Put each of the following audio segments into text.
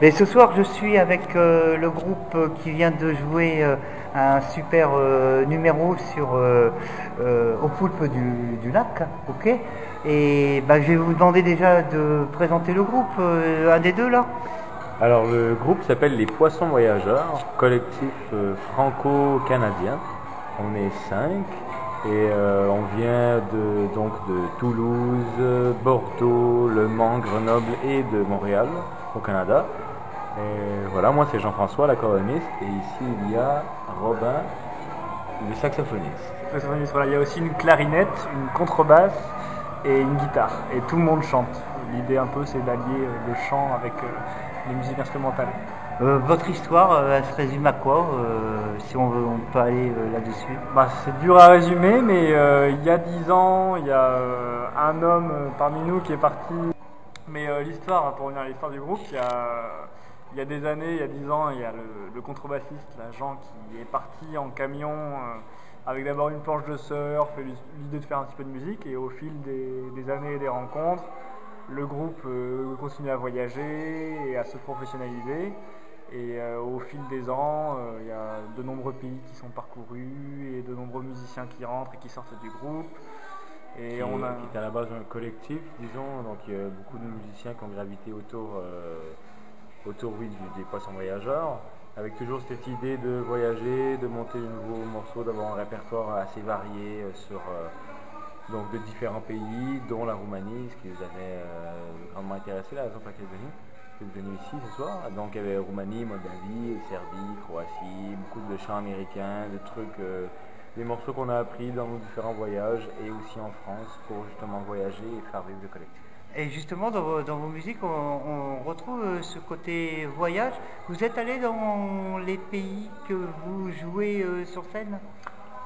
Mais ce soir, je suis avec le groupe qui vient de jouer un super numéro sur au poulpe du lac, ok. Et bah, je vais vous demander déjà de présenter le groupe, un des deux là. Alors le groupe s'appelle Les Poissons Voyageurs, collectif franco-canadien. On est 5 et on vient donc de Toulouse, Bordeaux, Le Mans, Grenoble et de Montréal au Canada. Et voilà, moi c'est Jean-François, l'accordéoniste, et ici il y a Robin, le saxophoniste. Voilà, il y a aussi une clarinette, une contrebasse et une guitare. Et tout le monde chante. L'idée un peu c'est d'allier le chant avec les musiques instrumentales. Votre histoire, elle se résume à quoi, si on peut aller là-dessus? Bah, c'est dur à résumer, mais il y a 10 ans, il y a un homme parmi nous qui est parti. Mais l'histoire, pour revenir à l'histoire du groupe, il y a des années, il y a 10 ans, il y a le contrebassiste, là, Jean, qui est parti en camion avec d'abord une planche de surf et l'idée de faire un petit peu de musique. Et au fil des années et des rencontres, le groupe continue à voyager et à se professionnaliser. Et au fil des ans, il y a de nombreux pays qui sont parcourus et de nombreux musiciens qui rentrent et qui sortent du groupe. Et qui est à la base un collectif, disons, donc il y a beaucoup de musiciens qui ont gravité autour oui, des Poissons Voyageurs, avec toujours cette idée de voyager, de monter de nouveaux morceaux, d'avoir un répertoire assez varié donc de différents pays, dont la Roumanie, ce qui nous avait grandement intéressé, la raison pour laquelle vous êtes venu ici ce soir. Donc il y avait Roumanie, Moldavie, Serbie, Croatie, beaucoup de chants américains, de trucs, des morceaux qu'on a appris dans nos différents voyages et aussi en France pour justement voyager et faire vivre le collectif. Et justement, dans vos musiques, on retrouve ce côté voyage. Vous êtes allé dans les pays que vous jouez sur scène?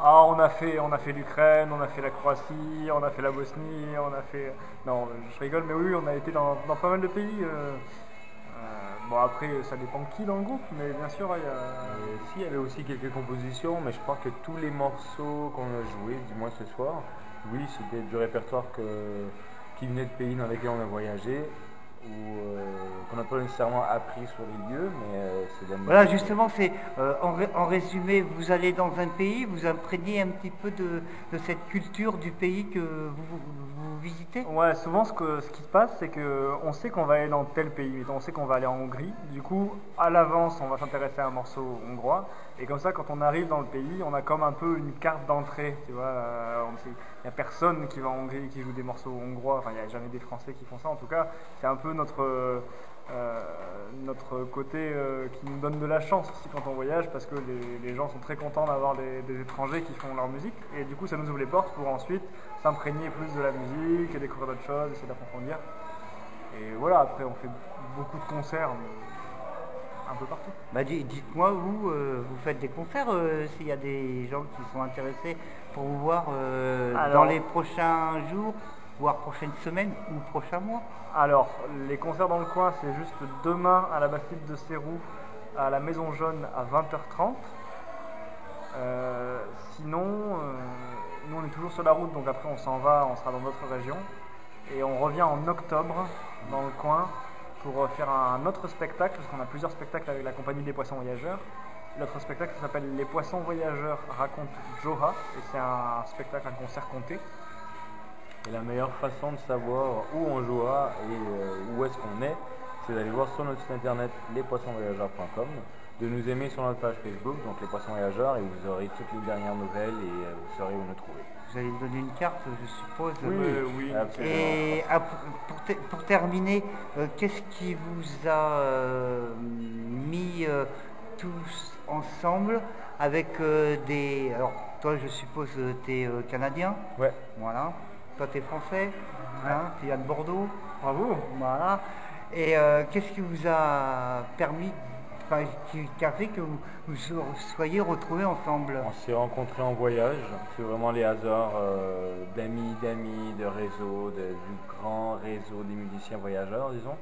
Ah, on a fait l'Ukraine, on a fait la Croatie, on a fait la Bosnie, on a fait... Non, je rigole, mais oui, on a été dans pas mal de pays. Bon, après, ça dépend de qui dans le groupe, mais bien sûr, il y a... Si, il y avait aussi quelques compositions, mais je crois que tous les morceaux qu'on a joués, du moins ce soir, oui, c'était du répertoire qui venait de pays dans lesquels on a voyagé, ou qu'on n'a pas nécessairement appris sur les lieux, mais c'est de la musique. Voilà, justement, c'est en résumé, vous allez dans un pays, vous imprégnez un petit peu de cette culture du pays que vous visitez. Ouais, souvent ce qui se passe, c'est qu'on sait qu'on va aller dans tel pays, on sait qu'on va aller en Hongrie. Du coup, à l'avance, on va s'intéresser à un morceau hongrois. Et comme ça, quand on arrive dans le pays, on a comme un peu une carte d'entrée. Tu vois, il n'y a personne qui va en Hongrie et qui joue des morceaux hongrois. Enfin, il n'y a jamais des Français qui font ça. En tout cas, c'est un peu notre côté qui nous donne de la chance aussi quand on voyage, parce que les gens sont très contents d'avoir des étrangers qui font leur musique, et du coup ça nous ouvre les portes pour ensuite s'imprégner plus de la musique et découvrir d'autres choses, essayer d'approfondir. Et voilà, après on fait beaucoup de concerts un peu partout. Bah, dites-moi, vous faites des concerts, s'il y a des gens qui sont intéressés pour vous voir dans les prochains jours, voire prochaines semaines ou prochains mois. Alors, les concerts dans le coin, c'est juste demain à la Bastide de Sérou, à la Maison Jaune à 20h30. Sinon, nous on est toujours sur la route, donc après on s'en va, on sera dans d'autres régions. Et on revient en octobre dans le coin pour faire un autre spectacle, parce qu'on a plusieurs spectacles avec la compagnie des Poissons Voyageurs. L'autre spectacle s'appelle Les Poissons Voyageurs racontent Joha, et c'est un spectacle, un concert compté. Et la meilleure façon de savoir où on jouera et où est-ce qu'on est, c'est d'aller voir sur notre site internet lespoissonsvoyageurs.com, de nous aimer sur notre page Facebook, donc Les Poissons Voyageurs, et vous aurez toutes les dernières nouvelles et vous saurez où nous trouver. Vous allez me donner une carte, je suppose. Oui, absolument. Et pour terminer, qu'est-ce qui vous a mis tous ensemble avec des... Alors, toi, je suppose, tu es canadien. Ouais. Voilà. Toi, tu es français. Hein, tu viens de Bordeaux. Bravo. Voilà. Et qu'est-ce qui vous a permis, enfin, qui a fait que vous soyez retrouvés ensemble? On s'est rencontrés en voyage, c'est vraiment les hasards d'amis, de réseaux, du grand réseau des musiciens voyageurs, disons.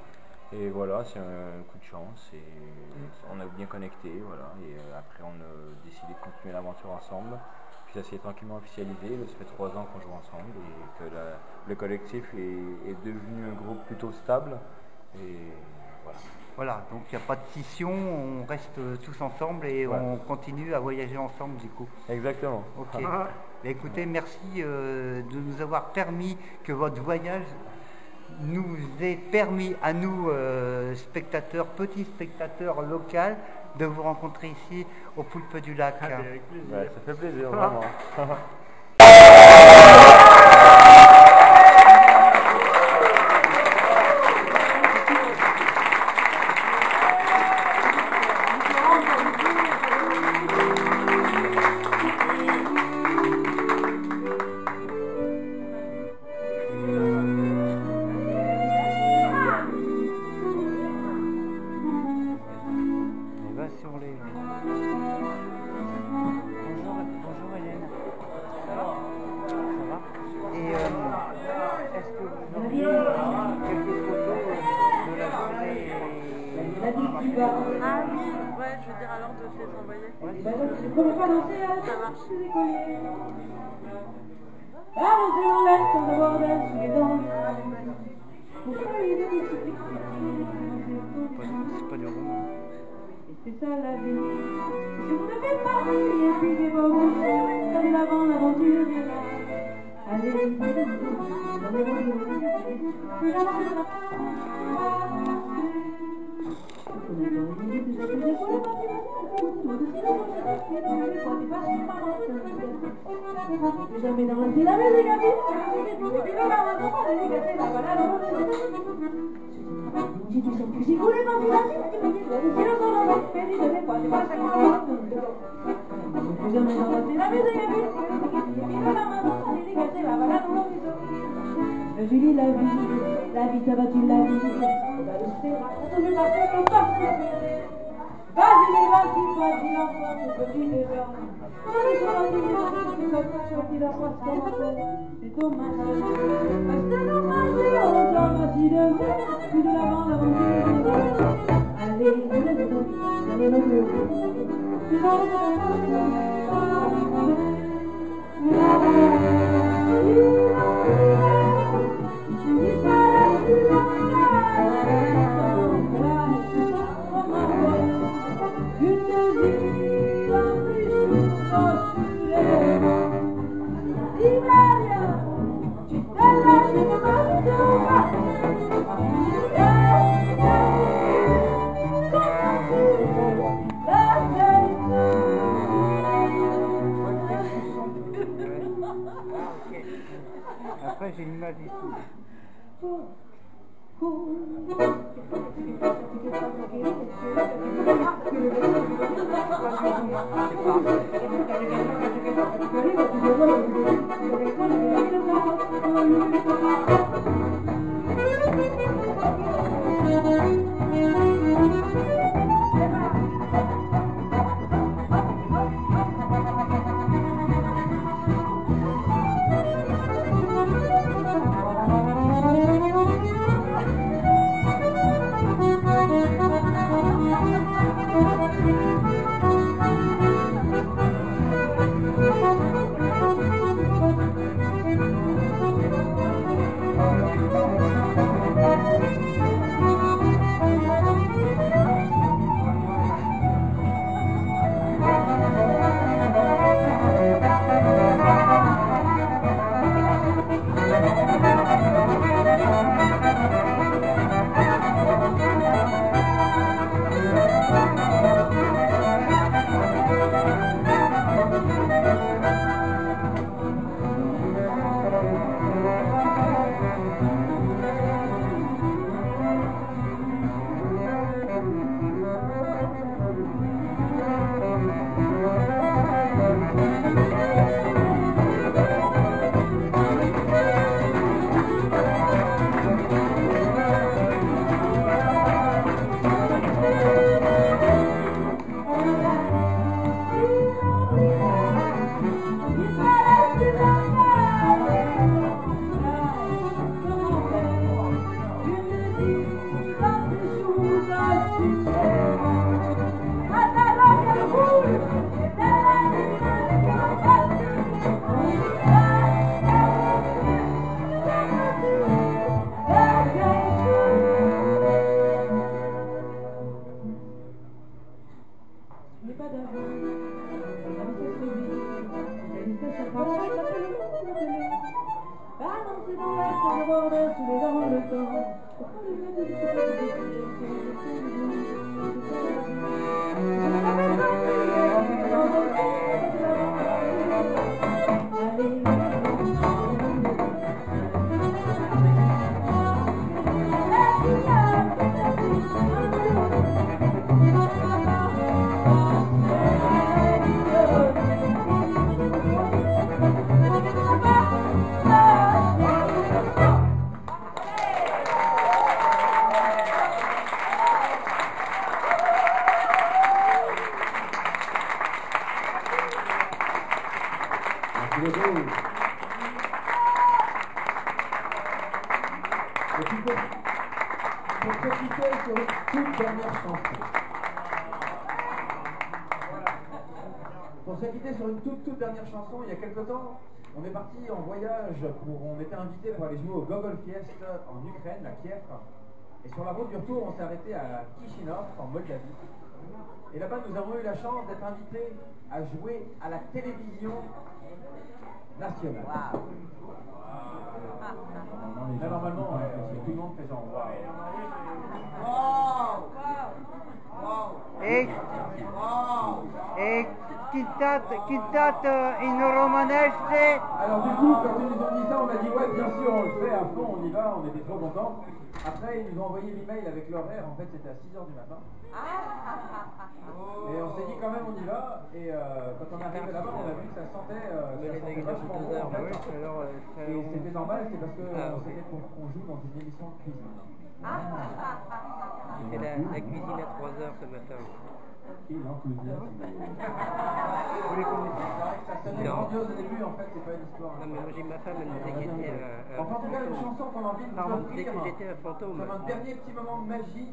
Et voilà, c'est un coup de chance et on a bien connecté, voilà. Et après on a décidé de continuer l'aventure ensemble. Puis ça s'est tranquillement officialisé, ça fait 3 ans qu'on joue ensemble et que le collectif est devenu un groupe plutôt stable. Et voilà. Voilà, donc il n'y a pas de scission, on reste tous ensemble et Ouais. on continue à voyager ensemble du coup. Exactement. Ok. Bah, écoutez, merci de nous avoir permis que votre voyage nous ait permis à nous, spectateurs, petits spectateurs locaux, de vous rencontrer ici au Poulpe du Lac. Avec plaisir. Ouais, ça fait plaisir, vraiment. On va sur les... Bonjour Hélène. Ça va? Et est-ce que vous auriez quelques photos de la journée Ah oui, ouais, je veux dire alors de te les envoyer. Ça marche. C'est pas du roman. C'est ça la vie. Je vous fais pas et puis des beaux bouchons, comme l'avant l'aventure. Allez, jamais dans la ville, avec les gars, j'ai du sang que j'ai coulé dans une assiette, c'est le sang dans la péri de mes poils, c'est pas ça qu'on va. Jamais dans la ville, avec les gars, Julie, la vie, ça va, tu la vie. On va le faire, on va passer le temps. Vas-y, vas-y, vas-y, l'enfant, ce petit déjà. On est sur la vie, sorti la fois, c'est dommage. C'est dommage, on s'en va si de vrai, plus de l'avant, l'aventure. Allez, Après, j'ai une image ici. applaudissez. Et puis pour se quitter sur une toute dernière chanson. Pour se quitter sur une toute dernière chanson, il y a quelque temps, on est parti en voyage, on était invité pour aller jouer au Gogolfest en Ukraine, à Kiev. Et sur la route du retour, on s'est arrêté à Kishinev, en Moldavie. Et là-bas, nous avons eu la chance d'être invités à jouer à la télévision nationale. Wow. Là, normalement, tout le monde fait genre waouh. Et quitte in romanesque. Alors du coup, quand ils nous ont dit ça, on a dit ouais, bien sûr, on le fait à fond, on y va, on était trop contents. Après, ils nous ont envoyé l'email avec l'horaire, en fait c'était à 6h du matin. Et on s'est dit quand même on y va, et quand on est arrivé là-bas, on a vu que ça sentait vachement bon en fait. Et c'était normal, c'est parce que qu'on joue dans une émission de cuisine. C'était la cuisine à 3h ce matin. Quel enthousiasme. Vous les connaissez? C'est vrai que ça sonnait grandiose au début, en fait, c'est pas une histoire. Non, mais moi j'ai ma femme, elle me disait que j'étais Enfin, en tout cas, une chanson qu'on a envie de vous offrir que j'étais un fantôme. comme un dernier petit moment de magie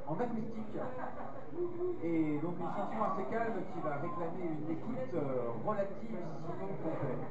en acoustique. Et donc une chanson assez calme qui va réclamer une écoute relative sinon complète.